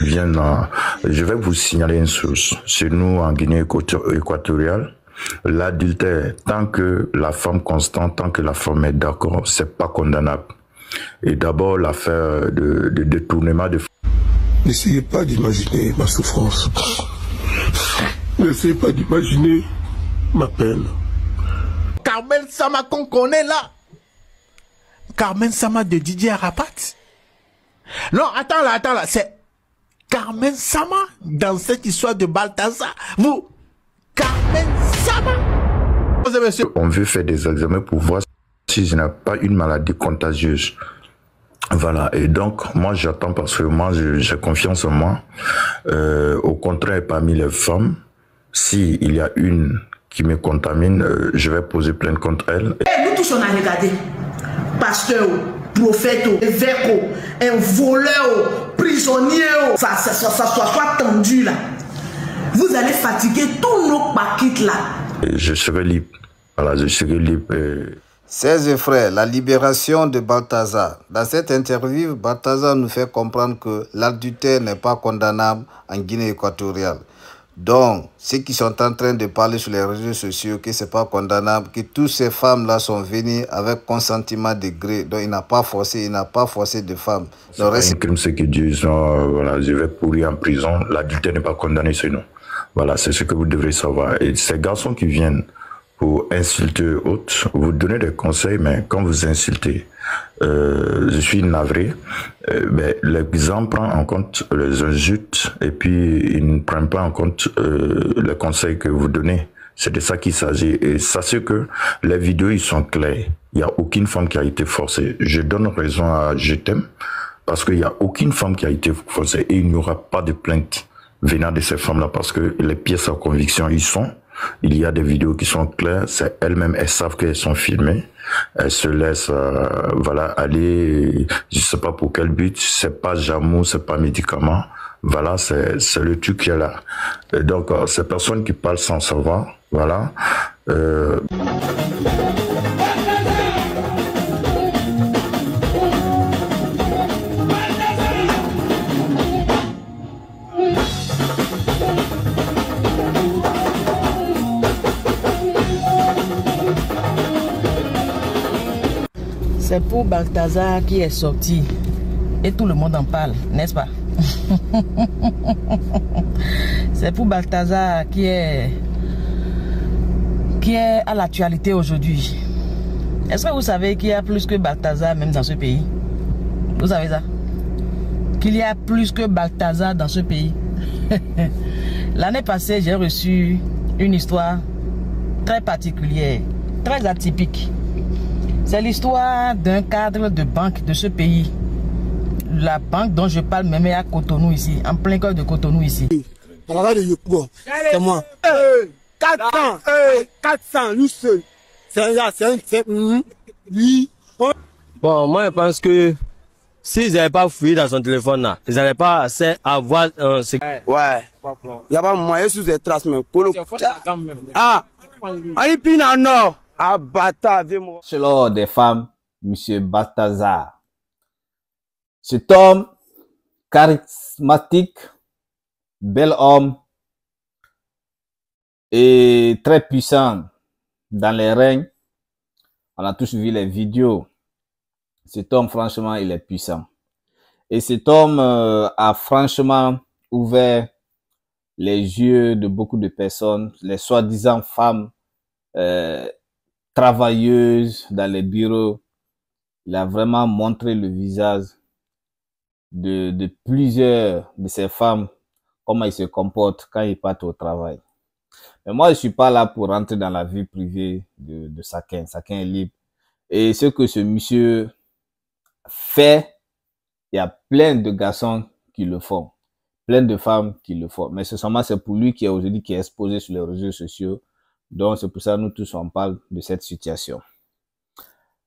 Viennent, je vais vous signaler une chose. Chez nous, en Guinée équatoriale, l'adultère, tant que la femme constante, tant que la femme est d'accord, c'est pas condamnable. Et d'abord, l'affaire de détournement de... N'essayez pas d'imaginer ma souffrance. N'essayez pas d'imaginer ma peine. Carmen Sama qu'on connaît là. Carmen Sama de Didier Arapat. Non, attends là, c'est Carmen Sama dans cette histoire de Balthazar. Vous, Carmen Sama. On veut faire des examens pour voir si je n'ai pas une maladie contagieuse. Voilà, et donc moi j'attends parce que moi j'ai confiance en moi. Au contraire, parmi les femmes, si il y a une qui me contamine, je vais poser plainte contre elle. Nous tous on a regardé. Pasteur, prophète, évêque, un voleur, prisonnier, ça soit tendu là. Vous allez fatiguer tous nos paquets là. Je serai libre. Voilà, je serai libre. Chers frères, la libération de Balthazar. Dans cette interview, Balthazar nous fait comprendre que l'adultère n'est pas condamnable en Guinée équatoriale. Donc, ceux qui sont en train de parler sur les réseaux sociaux que c'est pas condamnable, que toutes ces femmes-là sont venues avec consentement de gré. Donc, il n'a pas forcé de femmes. C'est un crime, ce qu'ils disent, voilà, je vais pourrir en prison. L'adultère n'est pas condamné, c'est non. Voilà, c'est ce que vous devrez savoir. Et ces garçons qui viennent pour insulter autres, vous donnez des conseils, mais quand vous insultez, je suis navré, mais l'exemple prend en compte les insultes et puis il ne prend pas en compte les conseils que vous donnez. C'est de ça qu'il s'agit. Et sachez que les vidéos, ils sont clairs. Il n'y a aucune femme qui a été forcée. Je donne raison à Je t'aime parce qu'il n'y a aucune femme qui a été forcée et il n'y aura pas de plainte venant de ces femmes-là parce que les pièces à conviction, ils sont. Il y a des vidéos qui sont claires, c'est elles-mêmes, elles savent qu'elles sont filmées, elles se laissent voilà, aller, je sais pas pour quel but, c'est pas jamour, c'est pas médicament, voilà, c'est le truc qui est là. Et donc, ces personnes qui parlent sans savoir, voilà. C'est pour Balthazar qui est sorti. Et tout le monde en parle, n'est-ce pas? C'est pour Balthazar qui est à l'actualité aujourd'hui. Est-ce que vous savez qu'il y a plus que Balthazar même dans ce pays? Vous savez ça? Qu'il y a plus que Balthazar dans ce pays. L'année passée, j'ai reçu une histoire très particulière, très atypique. C'est l'histoire d'un cadre de banque de ce pays. La banque dont je parle même est à Cotonou ici, en plein cœur de Cotonou ici. C'est moi. 400, lui seul. C'est lui. Bon, moi je pense que s'ils n'avaient pas fouillé dans son téléphone là, ils n'avaient pas assez à voir Ouais. Il n'y a pas moyen sous des traces, mais pour le... Ah, allez, pina, non. Ah, bâtard, moi. Selon des femmes, Monsieur Balthazar. Cet homme charismatique, bel homme et très puissant dans les règnes. On a tous vu les vidéos. Cet homme, franchement, il est puissant. Et cet homme a franchement ouvert les yeux de beaucoup de personnes, les soi-disant femmes travailleuses dans les bureaux. Il a vraiment montré le visage de plusieurs de ces femmes, comment ils se comportent quand ils partent au travail. Mais moi, je suis pas là pour rentrer dans la vie privée de chacun. Chacun est libre. Et ce que ce monsieur fait, il y a plein de garçons qui le font, plein de femmes qui le font. Mais c'est pour lui qui est aujourd'hui qui est exposé sur les réseaux sociaux. Donc, c'est pour ça que nous tous, on parle de cette situation.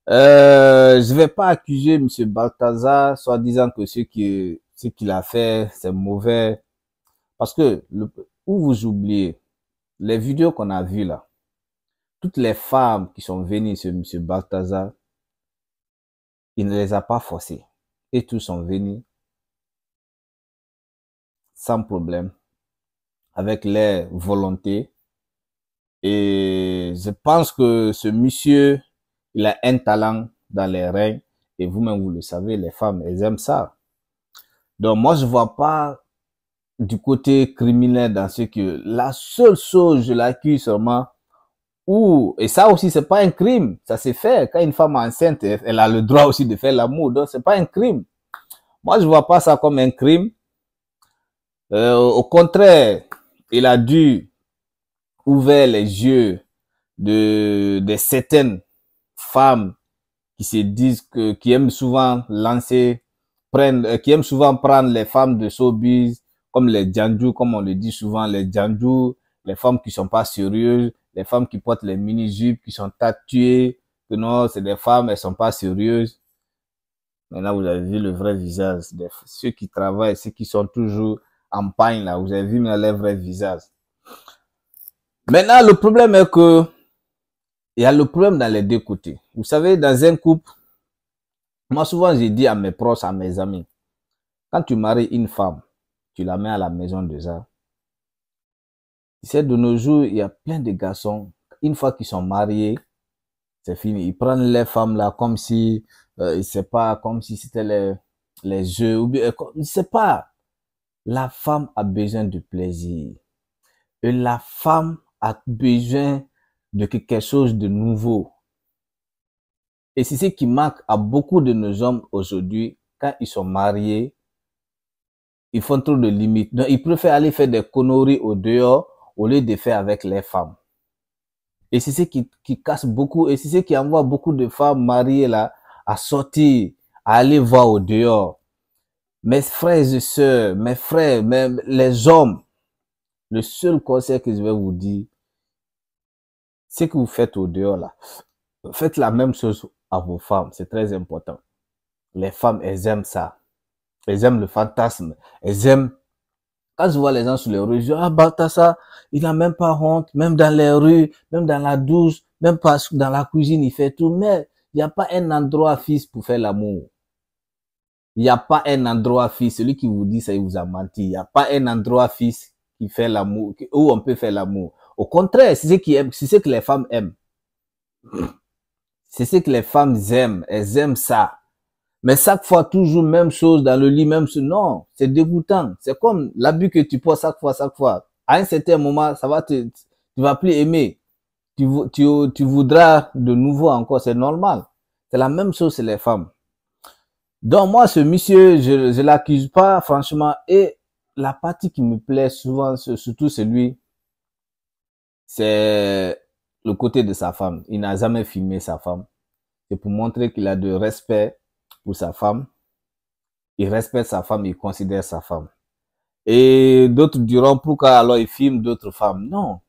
Je vais pas accuser M. Balthazar, soit disant que ce qu'il a fait, c'est mauvais. Parce que, où vous oubliez, les vidéos qu'on a vues là, toutes les femmes qui sont venues sur M. Balthazar, il ne les a pas forcées. Et tous sont venus sans problème, avec les volontés. Et je pense que ce monsieur, il a un talent dans les reins. Et vous-même, vous le savez, les femmes, elles aiment ça. Donc moi, je vois pas du côté criminel dans ce que la seule chose, je l'accuse seulement, et ça aussi, c'est pas un crime. Ça s'est fait. Quand une femme est enceinte, elle a le droit aussi de faire l'amour. Donc, c'est pas un crime. Moi, je vois pas ça comme un crime. Au contraire, il a dû ouvrir les yeux de certaines femmes qui se disent qui aiment souvent qui aiment souvent prendre les femmes de showbiz comme les djandjous, comme on le dit souvent, les djandjous, les femmes qui sont pas sérieuses, les femmes qui portent les mini-jupes, qui sont tatouées, que non, c'est des femmes, elles sont pas sérieuses. Maintenant, vous avez vu le vrai visage. Ceux qui travaillent, ceux qui sont toujours en pagne, là, vous avez vu le vrai visage. Maintenant, le problème est que il y a le problème dans les deux côtés. Vous savez, dans un couple, moi, souvent, j'ai dit à mes proches, à mes amis, quand tu maries une femme, tu la mets à la maison déjà. Tu sais, de nos jours, il y a plein de garçons, une fois qu'ils sont mariés, c'est fini. Ils prennent les femmes là comme si, c'est pas, comme si c'était les jeux, ou bien, je sais pas. La femme a besoin de plaisir. Et la femme a besoin de quelque chose de nouveau. Et c'est ce qui manque à beaucoup de nos hommes aujourd'hui. Quand ils sont mariés, ils font trop de limites. Donc, ils préfèrent aller faire des conneries au dehors au lieu de faire avec les femmes. Et c'est ce qui casse beaucoup. Et c'est ce qui envoie beaucoup de femmes mariées là à sortir, à aller voir au dehors. Mes frères et sœurs, mes frères, même les hommes, le seul conseil que je vais vous dire, c'est que vous faites au dehors là. Faites la même chose à vos femmes. C'est très important. Les femmes, elles aiment ça. Elles aiment le fantasme. Elles aiment. Quand je vois les gens sur les rues, je dis, ah, Balthazar, il n'a même pas honte, même dans les rues, même dans la douche, même pas dans la cuisine, il fait tout. Mais il n'y a pas un endroit fixe pour faire l'amour. Il n'y a pas un endroit fixe. Celui qui vous dit ça, il vous a menti. Il n'y a pas un endroit fixe qui fait l'amour, où on peut faire l'amour. Au contraire, c'est ce que les femmes aiment. C'est ce que les femmes aiment. Elles aiment ça. Mais chaque fois, toujours même chose dans le lit, même chose. Non, c'est dégoûtant. C'est comme l'habit que tu portes chaque fois. À un certain moment, tu vas plus aimer. Tu voudras de nouveau encore. C'est normal. C'est la même chose chez les femmes. Donc moi, ce monsieur, je l'accuse pas, franchement. Et la partie qui me plaît souvent, surtout celui, c'est le côté de sa femme. Il n'a jamais filmé sa femme. C'est pour montrer qu'il a de respect pour sa femme. Il respecte sa femme, il considère sa femme. Et d'autres diront, pourquoi alors il filme d'autres femmes? Non.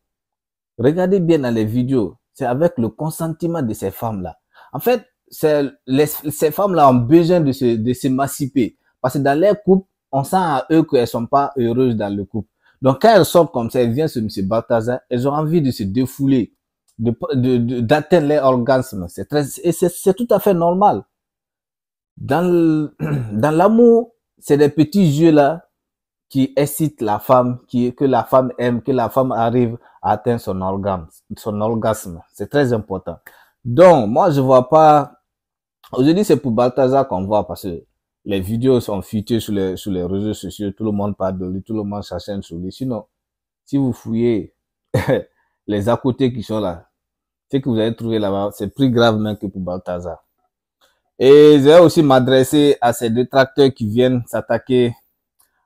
Regardez bien dans les vidéos. C'est avec le consentement de ces femmes-là. En fait, ces femmes-là ont besoin de s'émanciper. Parce que dans leur couple, on sent à eux qu'elles sont pas heureuses dans le couple. Donc quand elles sortent comme ça, elles viennent sur M. Balthazar, elles ont envie de se défouler, d'atteindre leur orgasme. C'est tout à fait normal. Dans l'amour, c'est des petits jeux là qui excitent la femme, que la femme aime, que la femme arrive à atteindre son orgasme. C'est très important. Donc, moi, je vois pas. Aujourd'hui, c'est pour Balthazar qu'on voit parce que les vidéos sont fuitées sur les réseaux sociaux. Tout le monde parle de lui, tout le monde s'achète sur lui. Sinon, si vous fouillez les à côté qui sont là, ce que vous allez trouver là-bas, c'est plus grave même que pour Balthazar. Et je vais aussi m'adresser à ces détracteurs qui viennent s'attaquer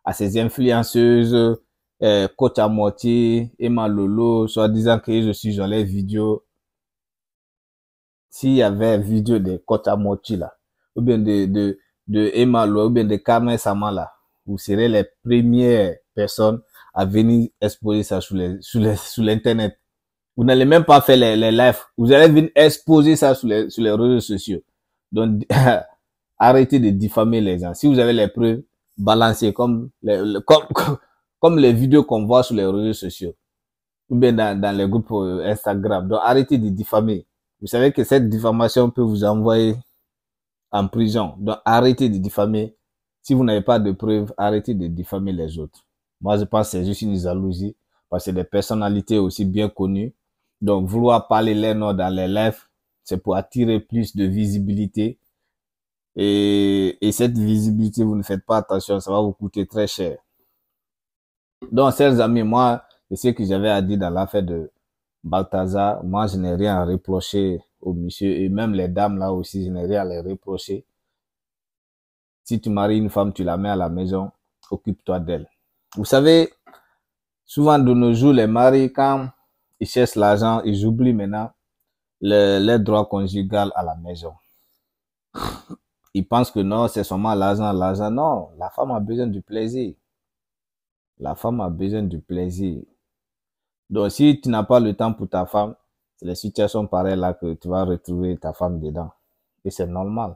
à ces influenceuses, Coach à moitié, Emma Lolo, soit disant que je suis dans les vidéos. S'il y avait une vidéo de Coach à moitié là, ou bien de Emma Lolo, ou bien de Carmen Sama là, vous serez les premières personnes à venir exposer ça sur l'internet. Vous n'allez même pas faire les lives. Vous allez venir exposer ça sur les réseaux sociaux. Donc, arrêtez de diffamer les gens. Si vous avez les preuves, balancez comme les vidéos qu'on voit sur les réseaux sociaux. Ou bien dans les groupes Instagram. Donc, arrêtez de diffamer. Vous savez que cette diffamation peut vous envoyer en prison. Donc, arrêtez de diffamer. Si vous n'avez pas de preuves, arrêtez de diffamer les autres. Moi, je pense que c'est juste une jalousie parce que c'est des personnalités aussi bien connues. Donc, vouloir parler les noms dans les lives, c'est pour attirer plus de visibilité. Et cette visibilité, vous ne faites pas attention, ça va vous coûter très cher. Donc, chers amis, moi, c'est ce que j'avais à dire dans l'affaire de Balthazar. Moi, je n'ai rien à reprocher au monsieur et même les dames là aussi, je n'ai rien à les reprocher. Si tu maries une femme, tu la mets à la maison, occupe-toi d'elle. Vous savez, souvent de nos jours, les maris, quand ils cherchent l'argent, ils oublient maintenant les droits conjugaux à la maison. Ils pensent que non, c'est seulement l'argent, l'argent. Non, la femme a besoin du plaisir. La femme a besoin du plaisir. Donc, si tu n'as pas le temps pour ta femme, c'est les situations pareilles là que tu vas retrouver ta femme dedans. Et c'est normal.